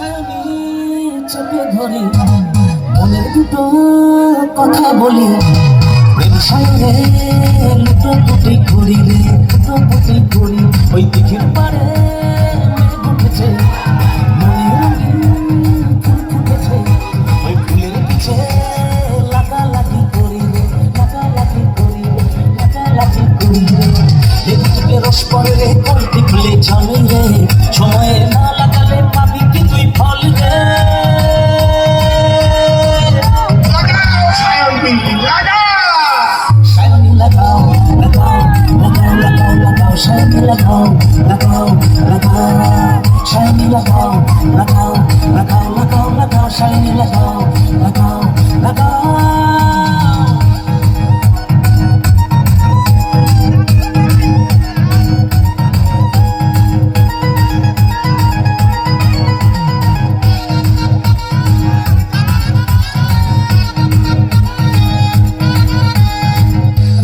সায়নি চেপে ধরি মনের দুটো কথা বলি প্রেম সায়রে লুটোপুটি করি রে লুটোপুটি করি ওই দিঘির পাড়ে মেঘ উঠেছে মনে রঙিন ফুল ফুটেছে ওই ফুলের পিছে লাগালাগি করি রে লাগালাগি করি রে লাগালাগি করি রে লেবু থেকে রস পড়ে রে কলটি খুলে ঝামে রে সময়ে না লাগালে পাবি কি তুই ফল রে Shiny लगाओ लगाओ लगाओ shiny लगाओ लगाओ लगाओ लगाओ लगाओ shiny लगाओ लगाओ लगाओ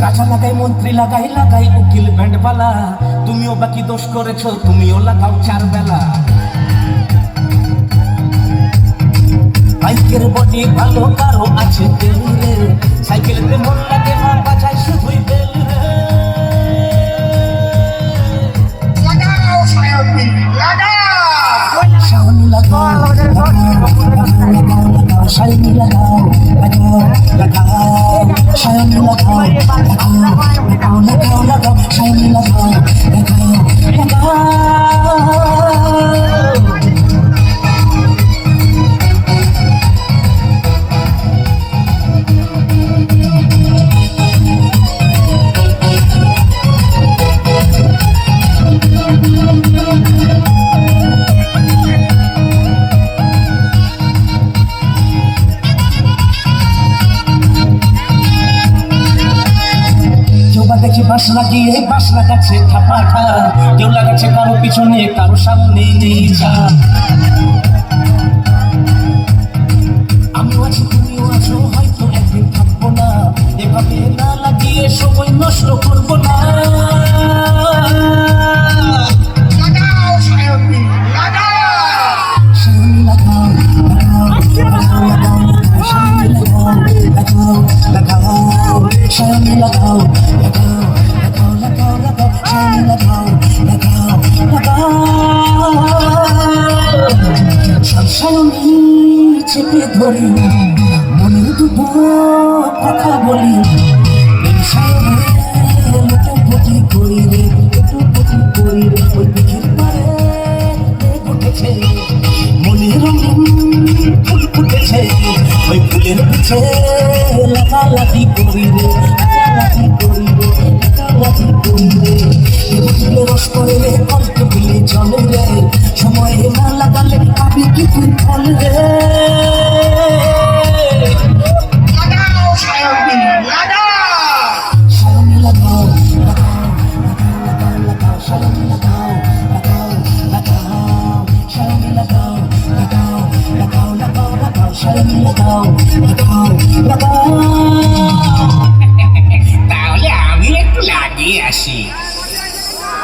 রাজা লাগাই মন্ত্রী লাগাই লাগাই উকিল ব্যান্ডওয়ালা তুমিও বাকি দোষ করেছো তুমিও লাগাও চার বেলা বাইকের বডি ভালো কারো আছে তেল রে সাইকেলেতে মন লাগে না বাজায় শুধুই বেল রে লাগাও সায়নি লাগাও সায়নি লাগাও লাগাও সায়নি লাগাও লাগাও লাগাও সায়নি লাগাও লাগাও লাগাও লাগাও সায়নি লাগাও লাগাও লাগাও দেখি বাস লাগিয়ে বাস লাগাচ্ছে থাপাঠা কেউ লাগাচ্ছে কারো পিছনে কারো সামনে নেই আমিও আছি তুমিও আছো হয়তো একদিন থাকবো না এভাবে না লাগিয়ে সময় নষ্ট করবো না লাগাও সায়নি লাগাও সায়নি লাগাও লাগাও লাগাও সায়নি লাগাও লাগাও লাগাও সায়নি লাগাও সায়নি চেপে ধরি মনের দুটো কথা বলি প্রেম সায়রে লুটোপুটি করি রে লুটোপুটি করি রে ওই দিঘির পাড়ে মেঘ উঠেছে মনে রঙিন ফুল ফুটেছে ওই ফুলের পিছে লাগালাগি করি রে লাগালাগি করি রে লাগালাগি করি রে লেবু তুলে রস করে রে কলকে ফুলে জলে রে সময়ে না লাগালে পাবি কি তুই ফল রে লাগাও সায়নি লাগাও সায়নি লাগাও লাগাও লাগাও লাগাও সায়নি লাগাও লাগাও লাগাও সায়নি লাগাও লাগাও লাগাও লাগাও লাগাও সায়নি লাগাও